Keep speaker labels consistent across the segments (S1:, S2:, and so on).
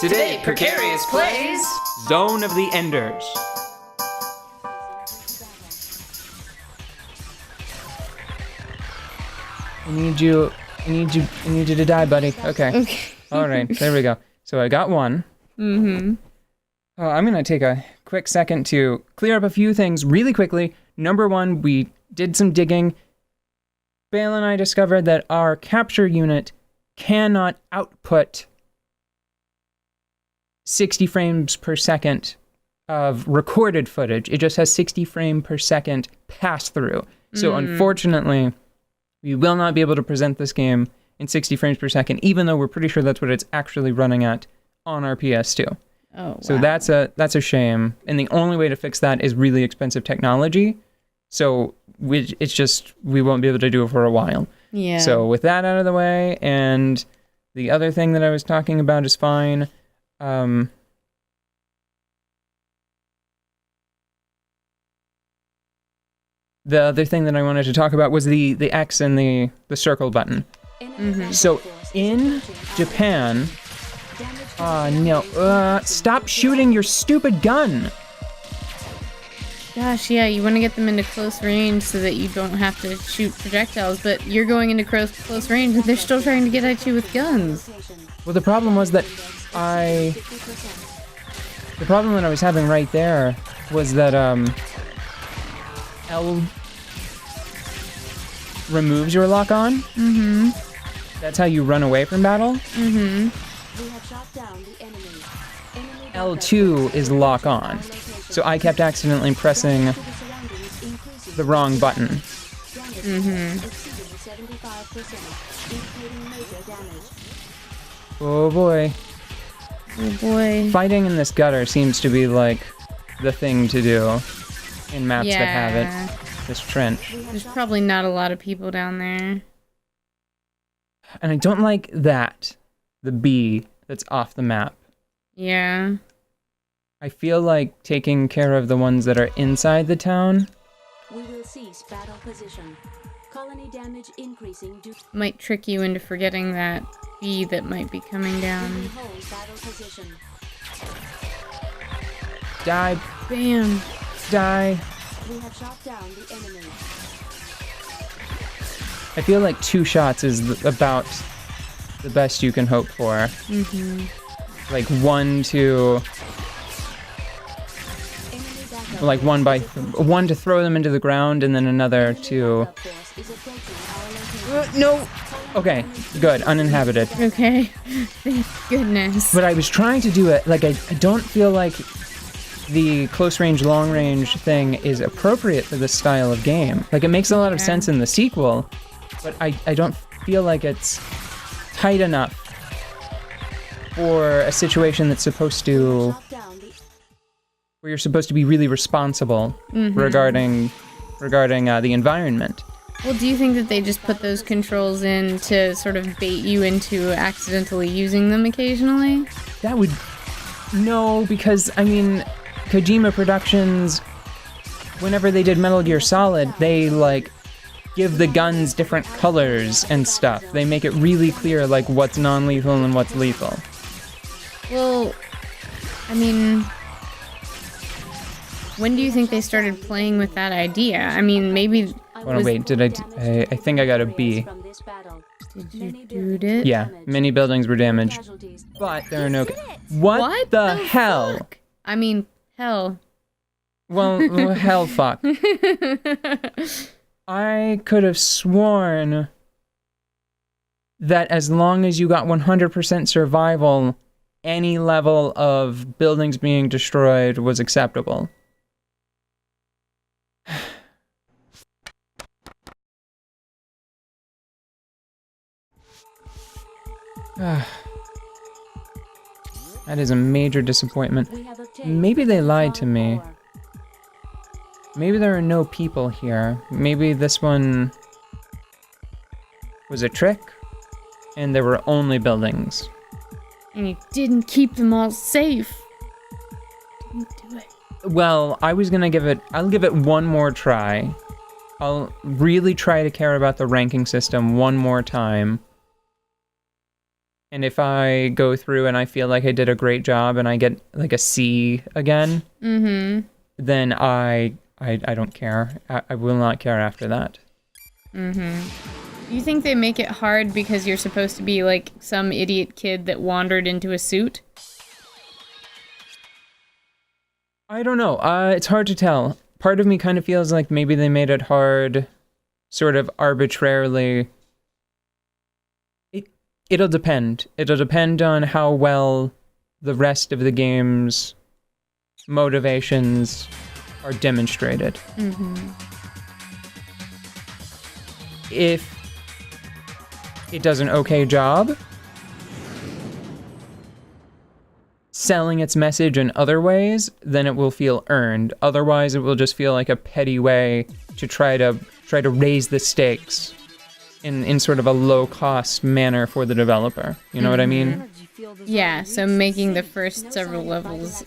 S1: Today, Precarious plays
S2: Zone of the Enders. I need you to die, buddy. Okay. All right, there we go. So I got one.
S3: Mm-hmm.
S2: Oh, I'm gonna take a quick second to clear up a few things really quickly. Number one, we did some digging. Bale and I discovered that our capture unit cannot output 60 frames per second of recorded footage. It just has 60 frame per second pass through. So unfortunately, we will not be able to present this game in 60 frames per second, even though we're pretty sure that's what it's actually running at on our PS2.
S3: Oh, wow.
S2: So that's a shame. And the only way to fix that is really expensive technology. So we won't be able to do it for a while.
S3: Yeah.
S2: So with that out of the way, and the other thing that I was talking about is fine. The other thing that I wanted to talk about was the X and the circle button.
S3: Mm-hmm.
S2: So in Japan, stop shooting your stupid gun.
S3: Gosh, yeah, you want to get them into close range so that you don't have to shoot projectiles, but you're going into close range and they're still trying to get at you with guns.
S2: Well, the problem was that the problem that I was having right there was that L removes your lock on.
S3: Mm-hmm.
S2: That's how you run away from battle.
S3: Mm-hmm.
S2: L2 is lock on. So I kept accidentally pressing the wrong button.
S3: Mm-hmm.
S2: Oh boy.
S3: Oh boy.
S2: Fighting in this gutter seems to be like the thing to do in maps that have it. This trench.
S3: There's probably not a lot of people down there.
S2: And I don't like that. The B that's off the map.
S3: Yeah.
S2: I feel like taking care of the ones that are inside the town.
S4: We will cease battle position. Colony damage increasing due.
S3: Might trick you into forgetting that bee that might be coming down.
S4: Hold battle position.
S2: Die.
S3: Bam.
S2: Die.
S4: We have shot down the enemy.
S2: I feel like 2 shots is about the best you can hope for.
S3: Mm-hmm.
S2: Like one to throw them into the ground, and then another to. No. Okay, good. Uninhabited.
S3: Okay. Thank goodness.
S2: But I was trying to do it. Like I don't feel like the close range, long range thing is appropriate for this style of game. Like it makes a lot of sense in the sequel, but I don't feel like it's tight enough for a situation that's supposed to, where you're supposed to be really responsible regarding the environment.
S3: Well, do you think that they just put those controls in to sort of bait you into accidentally using them occasionally?
S2: That would... No, because, I mean, Kojima Productions, whenever they did Metal Gear Solid, they, like, give the guns different colors and stuff. They make it really clear, like, what's non-lethal and what's lethal.
S3: Well, I mean, when do you think they started playing with that idea? I mean, maybe...
S2: Oh, wait, I think I got a B.
S3: Did you do it?
S2: Yeah, many buildings were damaged. But there are no... What the hell?
S3: Fuck? I mean, hell.
S2: Well, hell fuck. I could have sworn that as long as you got 100% survival, any level of buildings being destroyed was acceptable. That is a major disappointment. Maybe they lied to me. Maybe there are no people here. Maybe this one was a trick, and there were only buildings.
S3: And you didn't keep them all safe. Didn't do it.
S2: Well, I'll give it one more try. I'll really try to care about the ranking system one more time. And if I go through and I feel like I did a great job and I get like a C again, then I don't care. I will not care after that.
S3: You think they make it hard because you're supposed to be like some idiot kid that wandered into a suit?
S2: I don't know. It's hard to tell. Part of me kind of feels like maybe they made it hard sort of arbitrarily. It'll depend. It'll depend on how well the rest of the game's motivations are demonstrated. If it does an okay job selling its message in other ways, then it will feel earned. Otherwise, it will just feel like a petty way to try to raise the stakes in sort of a low-cost manner for the developer. You know what I mean?
S3: Yeah, so making the first several levels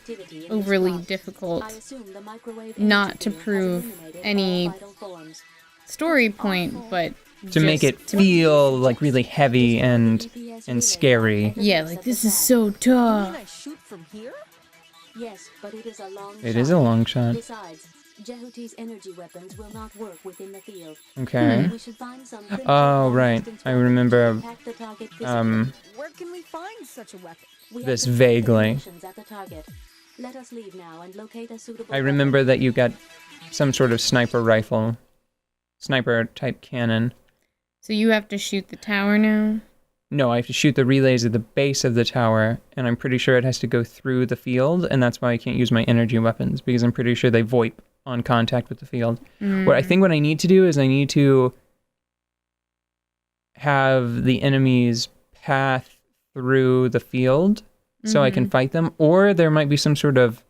S3: overly difficult, not to prove any story point, but
S2: to make it feel like really heavy and scary.
S3: Yeah, like this is so tough.
S4: Yes, but it is a long
S2: It is a long shot.
S4: Besides, Je.O.E.'s energy weapons will not work within the field.
S2: Okay.
S4: We should find some
S2: Oh, right. I remember
S5: Where can we find such a weapon?
S2: this vaguely.
S4: At the target. Let us leave now and locate a suitable
S2: I remember that you got some sort of sniper rifle, sniper-type cannon.
S3: So you have to shoot the tower now?
S2: No, I have to shoot the relays at the base of the tower, and I'm pretty sure it has to go through the field, and that's why I can't use my energy weapons, because I'm pretty sure they VoIP on contact with the field. What I need to do is I need to have the enemy's path through the field so I can fight them, or there might be some sort of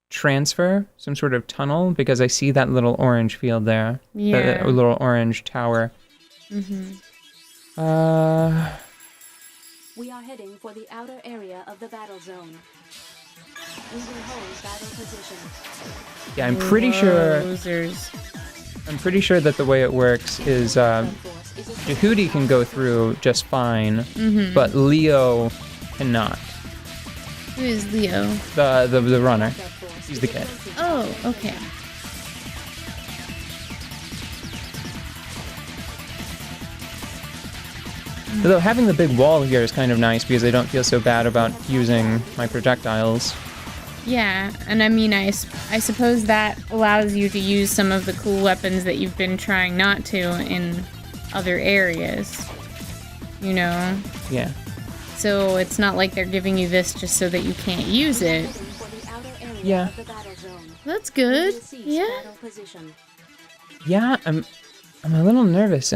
S2: transfer, some sort of tunnel, because I see that little orange field there.
S3: Yeah.
S2: The little orange tower.
S4: We are heading for the outer area of the battle zone. We will hold battle position.
S2: Yeah, I'm pretty sure that the way it works is Je.O.E can go through just fine, but Leo cannot.
S3: Who is Leo?
S2: The runner. He's the kid.
S3: Oh, okay.
S2: Although having the big wall here is kind of nice because I don't feel so bad about using my projectiles.
S3: Yeah, and I mean, I suppose that allows you to use some of the cool weapons that you've been trying not to in other areas. You know?
S2: Yeah.
S3: So it's not like they're giving you this just so that you can't use it.
S2: Yeah.
S3: That's good. Yeah.
S2: Yeah, I'm a little nervous.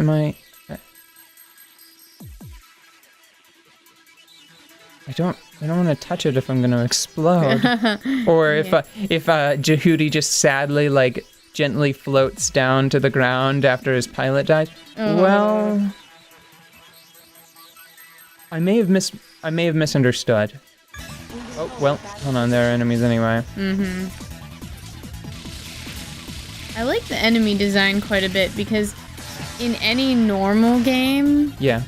S2: I don't want to touch it if I'm going to explode. Or if Je.O.E just sadly like gently floats down to the ground after his pilot dies. Well, I may have misunderstood. Oh, well, hold on, there are enemies anyway.
S3: I like the enemy design quite a bit because in any normal game,
S2: Yeah.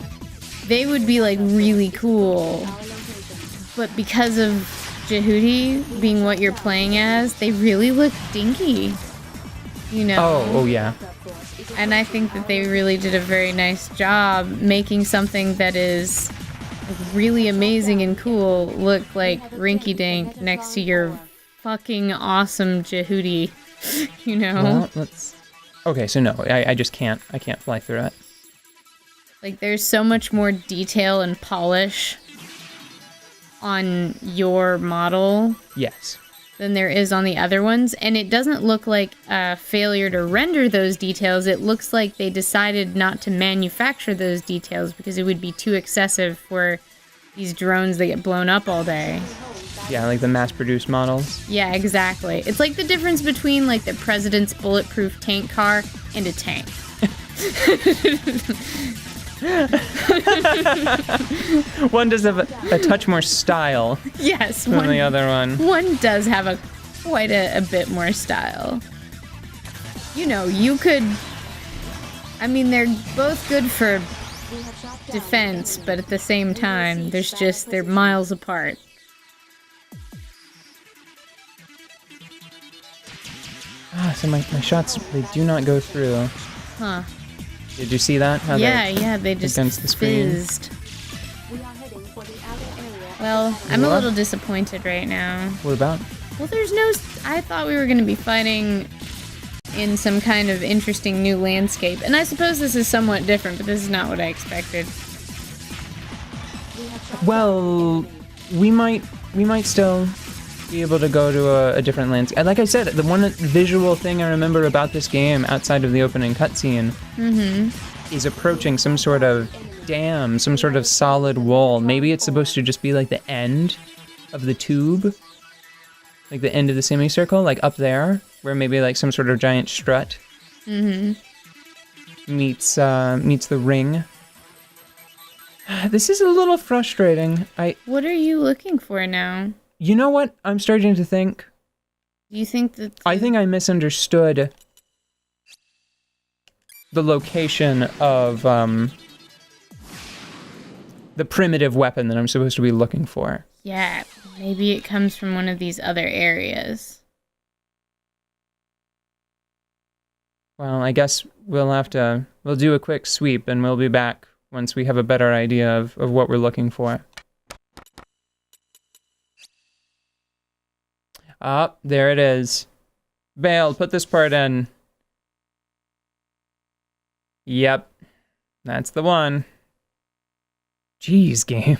S3: they would be like really cool. But because of Je.O.E being what you're playing as, they really look dinky. You know?
S2: Oh yeah.
S3: And I think that they really did a very nice job making something that is like really amazing and cool look like rinky dink next to your fucking awesome Je.O.E. You know?
S2: Well, let's. Okay, so no, I just can't. I can't fly through it.
S3: Like there's so much more detail and polish on your model
S2: Yes.
S3: than there is on the other ones, and it doesn't look like a failure to render those details. It looks like they decided not to manufacture those details because it would be too excessive for these drones that get blown up all day.
S2: Yeah, like the mass-produced models.
S3: Yeah, exactly. It's like the difference between like the president's bulletproof tank car and a tank.
S2: One does have a touch more style
S3: Yes,
S2: than the other one.
S3: One does have quite a bit more style. You know, you could... I mean, they're both good for defense, but at the same time, they're miles apart.
S2: So my shots, they do not go through.
S3: Huh.
S2: Did you see that? How
S3: Yeah, they just
S2: against the screen?
S3: fizzed. Well, I'm a little disappointed right now.
S2: What about?
S3: Well, I thought we were going to be fighting in some kind of interesting new landscape. And I suppose this is somewhat different, but this is not what I expected.
S2: Well, we might still be able to go to a different landscape. Like I said, the one visual thing I remember about this game, outside of the opening cutscene, is approaching some sort of dam, some sort of solid wall. Maybe it's supposed to just be like the end of the tube, like the end of the semicircle, like up there, where maybe like some sort of giant strut meets the ring. This is a little frustrating.
S3: What are you looking for now?
S2: You know what? I'm starting to think.
S3: Do you think that...
S2: I think I misunderstood the location of the primitive weapon that I'm supposed to be looking for.
S3: Yeah, maybe it comes from one of these other areas.
S2: Well, I guess we'll do a quick sweep and we'll be back once we have a better idea of what we're looking for. Ah, there it is. Vale, put this part in. Yep, that's the one. Jeez, game.